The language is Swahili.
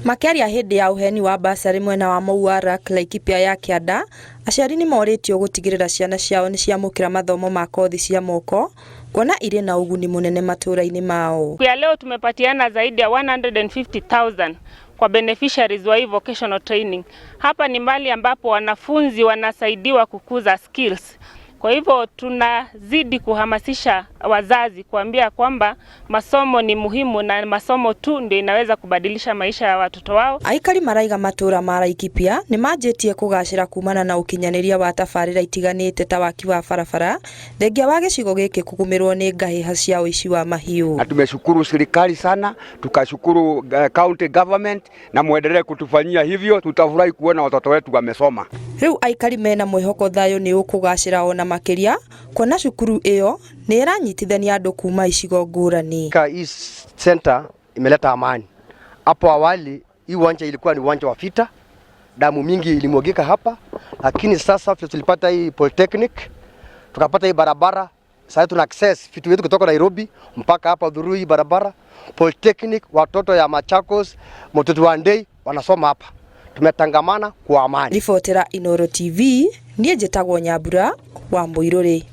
Makiaria hindi ya uheni wa basari mwena wa Mouarak Laikipia ya Kianda, aciari ni moritio gutigirira ciana ciao ni ciamukira mathomo ma kothi cia moko kuona ire na uguni munene maturaini mao. Kwa leo tumepatiana zaidi ya 150,000 kwa beneficiaries wa vocational training. Hapa ni mahali ambapo wanafunzi wanasaidiwa kukuza skills. Kwa hivyo tunazidi kuhamasisha wazazi kuambia kwamba masomo ni muhimu na masomo tu ndio inaweza kubadilisha maisha ya watoto wao. Aikari maraiga matura ma Laikipia ni manjetie kugacira kumana na ukinyaniria wa tafarira itiganite ta waki wa barabara thengia wa gicigo giki kugumirwo ni ngahiha cia uici wa mahiu. Na tumeshukuru serikali sana, tukashukuru county government na muendelee kutufanyia hivyo, tutafurahi kuona watoto wetu wamesoma. Riu aikari mena mwihoko thayo ni ukugacira ona makiria kuona cukuru iyo ni iranyitithania andu kuma icigo ngurani. Hii center imeleta amani. Hapo awali hii uwanja ilikuwa ni uwanja wa vita, damu mingi ilimwagika hapa, lakini sasa tulipata hii polytechnic, tukapata hii barabara. Sasa tuna access vitu vyetu kutoka Nairobi mpaka hapa Dhurui barabara. Polytechnic, watoto ya Machakos, Mtoto wa Ndei wanasoma hapa. Tumetangamana kwa amani. Ribotera Inooro TV, niĩ njĩtagwo Nyambura wa Muiruri.